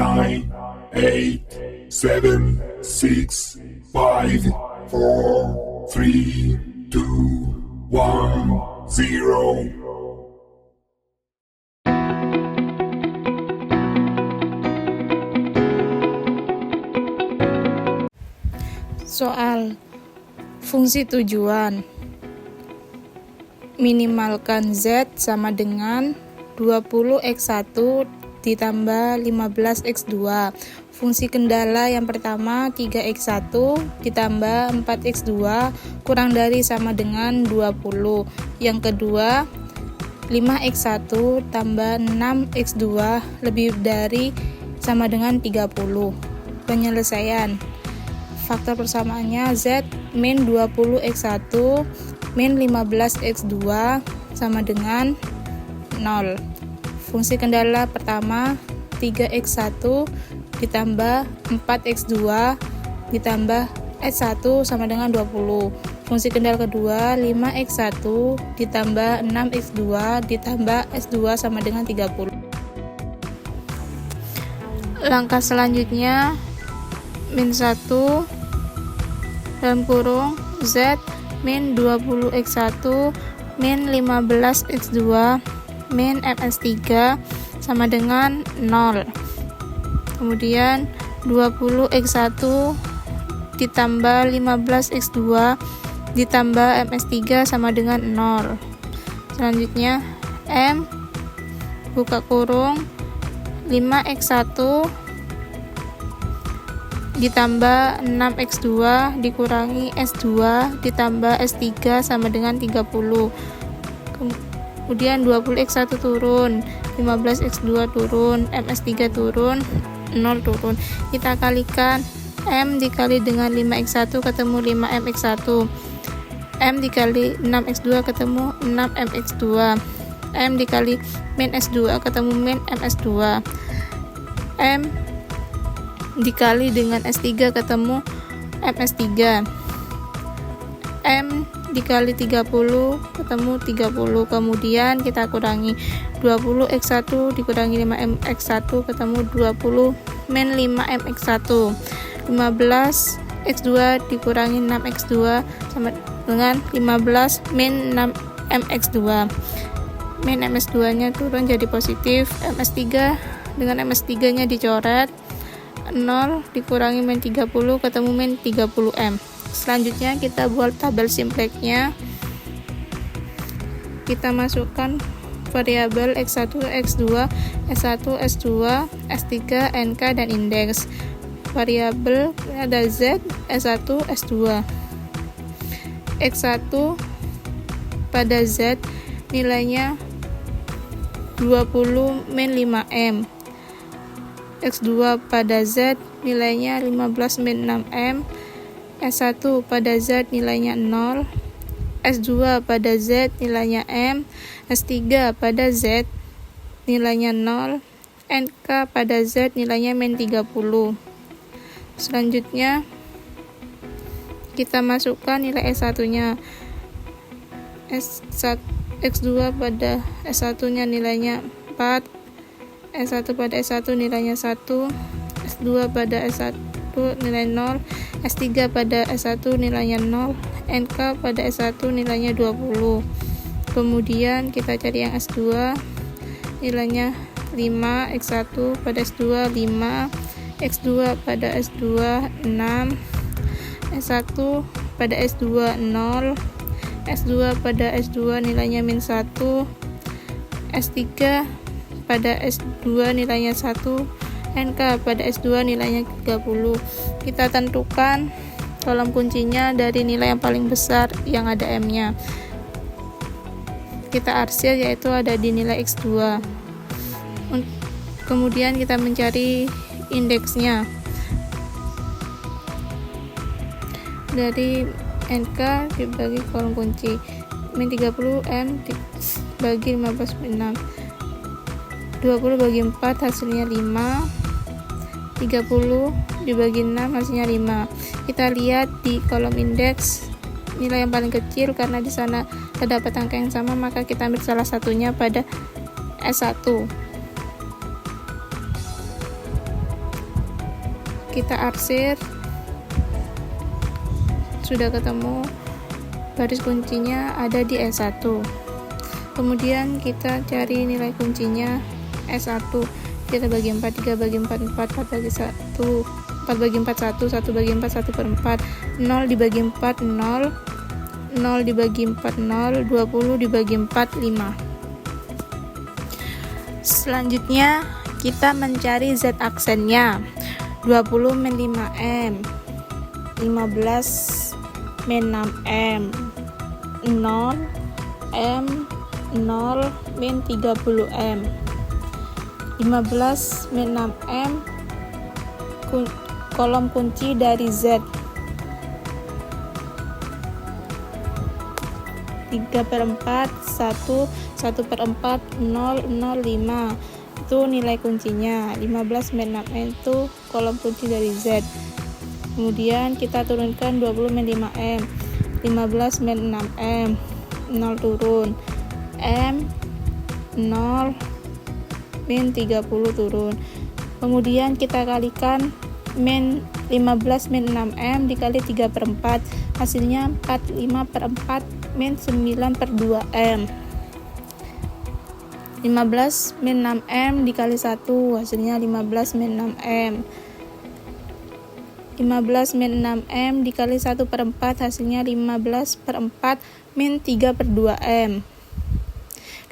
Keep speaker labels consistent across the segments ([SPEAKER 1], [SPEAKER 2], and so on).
[SPEAKER 1] 9, 8, 7, 6, 5, 4, 3, 2, 1, 0.
[SPEAKER 2] Soal fungsi tujuan. Minimalkan Z sama dengan 20x1 ditambah 15x2. Fungsi kendala yang pertama 3x1 ditambah 4x2 kurang dari sama dengan 20. Yang kedua 5x1 tambah 6x2 lebih dari sama dengan 30. Penyelesaian. Faktor persamaannya Z min 20x1 min 15x2 sama dengan 0. Fungsi kendala pertama 3x1 ditambah 4x2 ditambah x1 sama dengan 20. Fungsi kendala kedua 5x1 ditambah 6x2 ditambah x2 sama dengan 30. Langkah selanjutnya min 1 dalam kurung Z min 20x1 min 15x2 min ms3 sama dengan 0. Kemudian 20x1 ditambah 15x2 ditambah ms3 sama dengan 0. Selanjutnya M buka kurung 5x1 ditambah 6x2 dikurangi S2 ditambah S3 sama dengan 30. Kemudian 20x1 turun, 15x2 turun, ms3 turun, 0 turun. Kita kalikan M dikali dengan 5x1 ketemu 5mx1. M dikali 6x2 ketemu 6mx2. M dikali min S2 ketemu min ms2. M dikali dengan S3 ketemu ms3. M dikali 30 ketemu 30. Kemudian kita kurangi 20x1 dikurangi 5mx1 ketemu 20 min 5mx1. 15x2 dikurangi 6x2 sama dengan 15 min 6mx2. Min ms2 nya turun jadi positif. ms3 dengan ms3 nya dicoret. 0 dikurangi min 30 ketemu min 30M. Selanjutnya kita buat tabel simplex-nya. Kita masukkan variabel x1, x2, s1, s2, s3, nk dan indeks. Variabel ada z, s1, s2. x1 pada z nilainya 20 min 5m. X2 pada Z nilainya 15 min 6M. S1 pada Z nilainya 0. S2 pada Z nilainya M. S3 pada Z nilainya 0. NK pada Z nilainya min 30. Selanjutnya kita masukkan nilai S1 nya. X2 pada S1 nya nilainya 4. S1 pada S1 nilainya 1, S2 pada S1 nilai 0, S3 pada S1 nilainya 0, NK pada S1 nilainya 20. Kemudian kita cari yang S2, nilainya 5, X1 pada S2 5, X2 pada S2 6, S1 pada S2 0, S2 pada S2 nilainya min 1, S3 pada S2 nilainya 1, NK pada S2 nilainya 30. Kita tentukan kolom kuncinya dari nilai yang paling besar yang ada M-nya. Kita arsir yaitu ada di nilai X2. Kemudian kita mencari indeksnya. Dari NK dibagi kolom kunci. Min 30 M dibagi 15 min 6. 20 bagi 4 hasilnya 5. 30 dibagi 6 hasilnya 5. Kita lihat di kolom indeks nilai yang paling kecil, karena di sana terdapat angka yang sama, maka kita ambil salah satunya pada S1. kita arsir, sudah ketemu baris kuncinya ada di S1. Kemudian kita cari nilai kuncinya S1. Kita bagi 4, 3 bagi 4, 4 bagi 1, 4 bagi 4, 1, 1 bagi 4, 1 per 4, 0 dibagi 4, 0, 0 dibagi 4, 0, 20 dibagi 4, 5. Selanjutnya kita mencari Z aksennya. 20 min 5M, 15 min 6M, 0 M, 0 min 30M. 15 min 6M, kolom kunci dari Z. 3 per 4, 1, 1 per 4, 0, 0, 5. Itu nilai kuncinya. 15 min 6M itu kolom kunci dari Z. Kemudian kita turunkan 20 min 5M, 15 min 6M, 0 turun, M, 0 min 30 turun. Kemudian kita kalikan min 15 min 6M dikali 3 per 4, hasilnya 45 per 4 min 9 per 2M. 15 min 6M dikali 1, hasilnya 15 min 6M. 15 min 6M dikali 1 per 4, hasilnya 15 per 4 min 3 per 2M.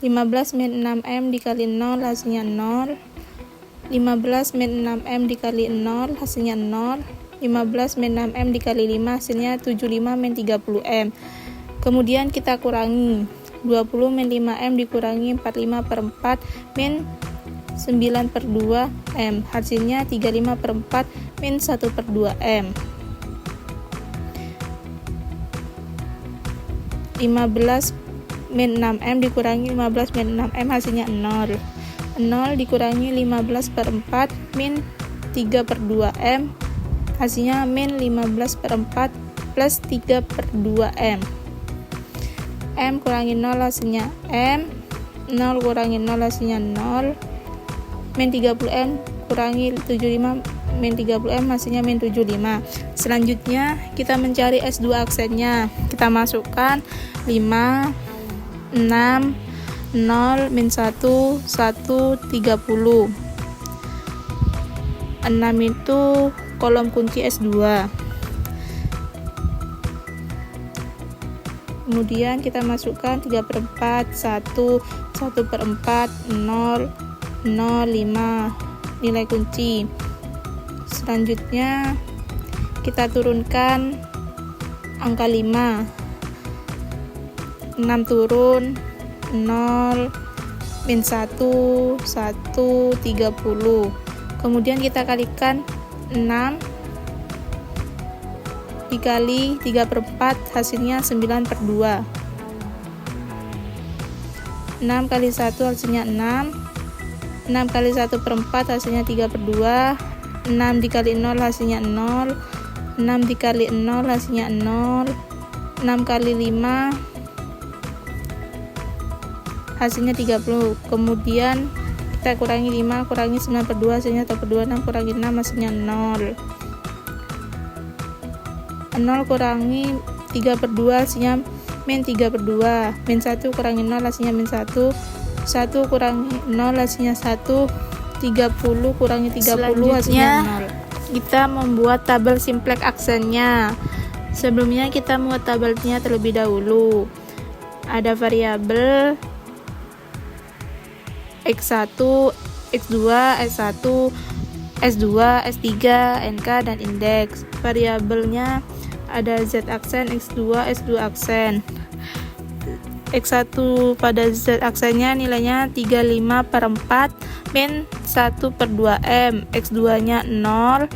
[SPEAKER 2] 15 min 6M dikali 0, hasilnya 0. 15 min 6M dikali 0, hasilnya 0. 15 min 6M dikali 5, hasilnya 75 min 30M. Kemudian kita kurangi. 20 min 5M dikurangi 45 per 4 min 9 per 2M, hasilnya 35 per 4 min 1 per 2M. 15 min 6M dikurangi 15 min 6M, hasilnya 0. 0 dikurangi 15 per 4 min 3 per 2M, hasilnya min 15 per 4 plus 3 per 2M. M kurangi 0, hasilnya M. 0 kurangi 0, hasilnya 0. Min 30M kurangi 75 min 30M, hasilnya min 75. Selanjutnya kita mencari S2 aksennya. Kita masukkan 5, 6, 0, min 1, 1, 30. 6 itu kolom kunci S2. Kemudian kita masukkan 3 per 4, 1, 1 per 4, 0, 0, 5, nilai kunci. Selanjutnya kita turunkan angka 5. 6 turun, 0, min 1, 1, 30. Kemudian kita kalikan 6 dikali 3 per 4, hasilnya 9 per 2. 6 kali 1 hasilnya 6. 6 kali 1 per 4 hasilnya 3 per 2. 6 dikali 0 hasilnya 0. 6 dikali 0 hasilnya 0. 6 kali 5 hasilnya 30. Kemudian kita kurangi 5, kurangi 9 per 2, hasilnya 1 per 2. 6 kurangi 6 hasilnya 0. 0 kurangi 3 per 2, hasilnya min 3 per 2. Min 1 kurangi 0, hasilnya min 1. 1 kurangi 0, hasilnya 1. 30 kurangi 30, hasilnya 0. Kita membuat tabel simplex aksennya. Sebelumnya kita membuat tabelnya terlebih dahulu. Ada variabel X1, X2, S1, S2, S3, NK, dan indeks. Variabelnya ada Z aksen, X2, S2 aksen. X1 pada Z aksennya nilainya 35 per 4 min 1 per 2M. X2 nya 0,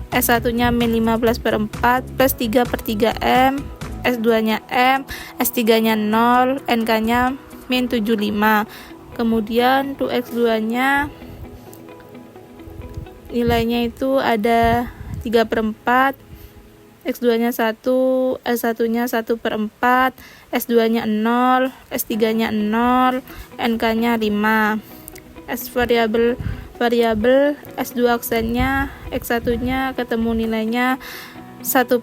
[SPEAKER 2] S1 nya min 15 per 4 plus 3 per 3M. S2 nya M, S3 nya 0, NK nya min 75. Kemudian 2X2 nya nilainya itu ada 3 per 4, X2 nya 1, S1 nya 1 per 4, S2 nya 0, S3 nya 0, NK nya 5. S variabel variabel, S2 aksennya, X1 nya ketemu nilainya 1/2,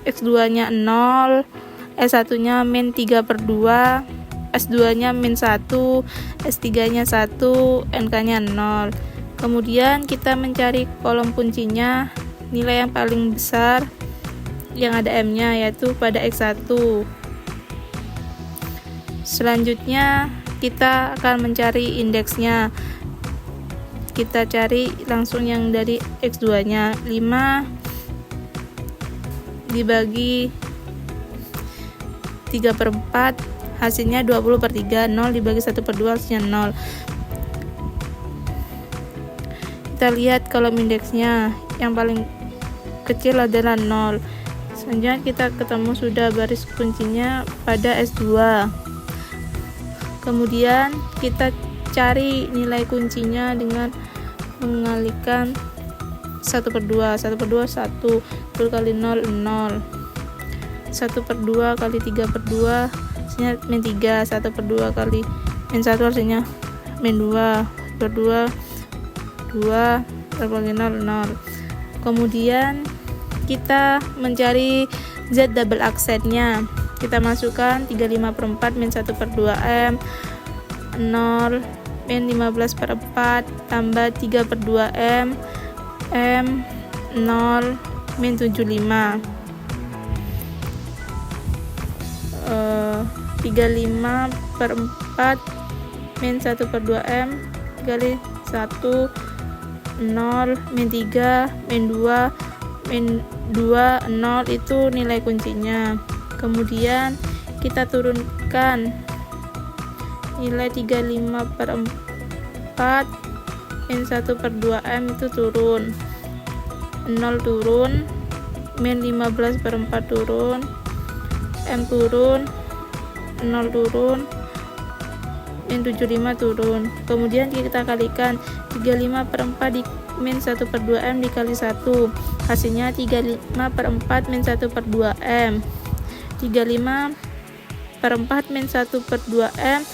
[SPEAKER 2] X2 nya 0, S1 nya min 3/2, S2 nya min 1, S3 nya 1, NK nya 0. Kemudian kita mencari kolom kuncinya, nilai yang paling besar yang ada M nya yaitu pada X1. Selanjutnya kita akan mencari indeksnya. Kita cari langsung yang dari X2 nya, 5 dibagi 3/4 hasilnya 20/3, 0 dibagi 1/2 hasilnya 0. Kita lihat kolom indeksnya, yang paling kecil adalah 0. Selanjutnya kita ketemu sudah baris kuncinya pada S2. Kemudian kita cari nilai kuncinya dengan mengalihkan 1/2. 1/2 1, 10 kali 0 0, 1/2 kali 3/2 hasilnya min 3, 1/2 kali min 1 hasilnya min 2, 2 2 kali 0 0. Kemudian kita mencari Z double aksennya. Kita masukkan 35/4 min 1/2 M, 0 min 15/4 tambah 3/2 M, 0 min 75. 35/4 min 1/2 M kali 1, 0 min 3 min 2 min 2 0 itu nilai kuncinya. Kemudian kita turunkan nilai 35/4 min 1/2 M itu turun, 0 turun, min 15/4 turun, M turun, 0 turun, min 75 turun. Kemudian kita kalikan 35/4 di min 1/2 M dikali 1, hasilnya 35/4 min 1/2 M. 35/4 min 1/2 M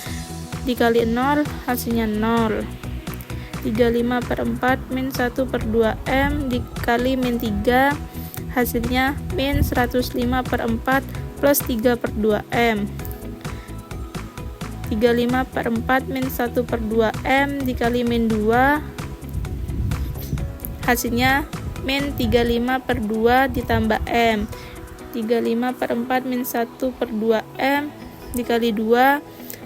[SPEAKER 2] dikali 0 hasilnya 0. 35/4 min 1/2 M dikali min 3 hasilnya min 105/4 plus 3/2 M. 35/4 min 1/2 M dikali min 2 hasilnya min 35/2 ditambah M. 35/4 min 1/2 M dikali 2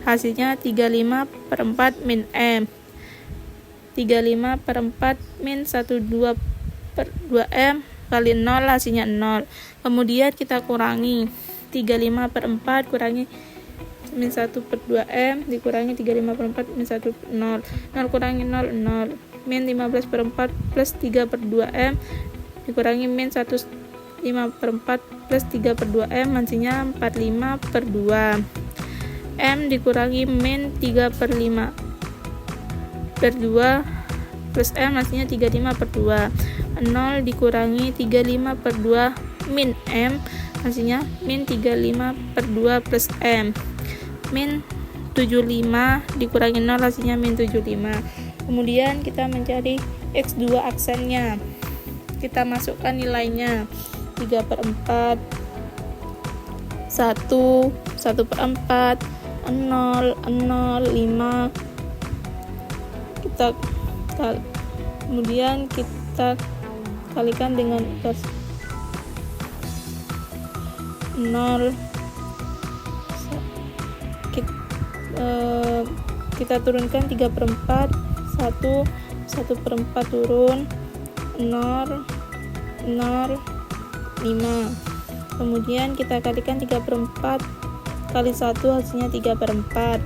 [SPEAKER 2] hasilnya 35/4 min M. 35/4 min 1/2 M kali 0 hasilnya 0. Kemudian kita kurangi 35/4 kurangi min 1/2 M dikurangi 35/4 min 1 0. 0 kurangi 0 0. Min 15/4 plus 3/2 M dikurangi min 105/4 plus 3/2 M hasilnya 45/2. M dikurangi min 3/5/2 plus M hasilnya 35/2. 0 dikurangi 35/2 min M hasilnya min 35/2 plus M. Min 75 dikurangi 0 hasilnya min 75. Kemudian kita mencari X2 aksennya. Kita masukkan nilainya 3/4, 1, 1/4, 0, 0, 5. Kemudian kita kalikan dengan 0. Kita turunkan 3/4, 1, 1/4 turun, 0, 0, 5. Kemudian kita kalikan 3/4 kali 1 hasilnya 3/4.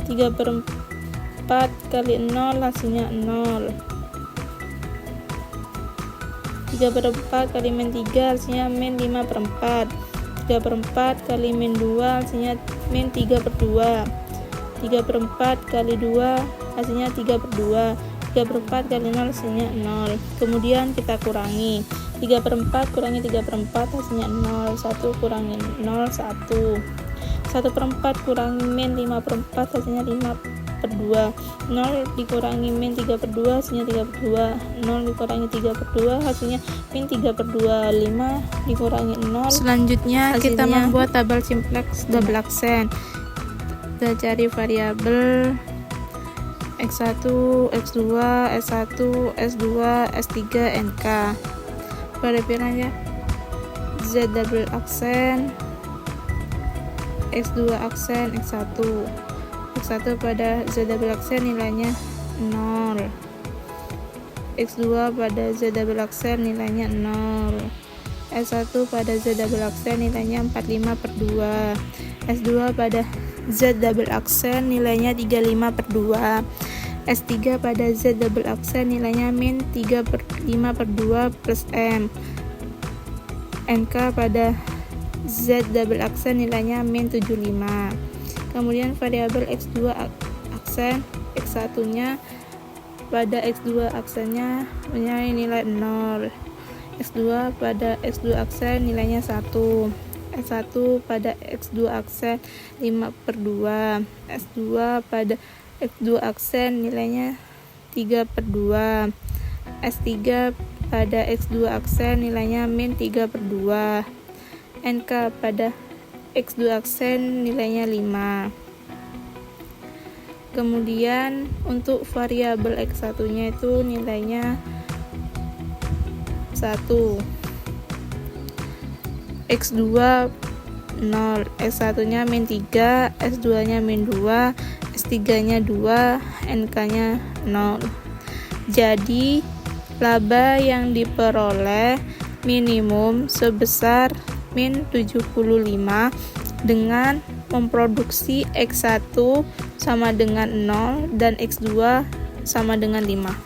[SPEAKER 2] 3/4 kali 0 hasilnya 0. 3/4 kali min 3 hasilnya min 5/4. 3/4 kali min 2 hasilnya min 3/2. 3/4 kali 2 hasilnya 3/2. 3/4 kali 0 hasilnya 0. Kemudian kita kurangi 3/4 kurangi 3/4 hasilnya 0. 1 kurangi 0 1. 1/4 kurangi min 5/4 hasilnya 5 3/2. 0 dikurangi min 3/2 hasilnya 3/2. 0 dikurangi 3/2 hasilnya min 3/2. 5 dikurangi 0. Selanjutnya kita membuat tabel simplex double aksen. Kita cari variabel X1, X2, S1, S2, S3, NK. Variabelnya Z double aksen, X2 aksen, X1. X1 pada Z double aksen nilainya 0. X2 pada Z double aksen nilainya 0. S1 pada Z double aksen nilainya 45/2. S2 pada Z double aksen nilainya 35/2. S3 pada Z double aksen nilainya min 35/2 plus M. NK pada Z double aksen nilainya min 75. Kemudian variabel X2 aksen, X1 nya pada X2 aksennya punya nilai 0. X2 pada X2 aksen nilainya 1. S1 pada X2 aksen 5/2. S2 pada X2 aksen nilainya 3/2. S3 pada X2 aksen nilainya min 3/2. NK pada X2 aksen nilainya 5. Kemudian untuk variabel X1 nya itu nilainya 1. X2 0, S1 nya min 3, S2 nya min 2, S3 nya 2, NK nya 0. Jadi laba yang diperoleh minimum sebesar min 75 dengan memproduksi X1 sama dengan 0 dan X2 sama dengan 5.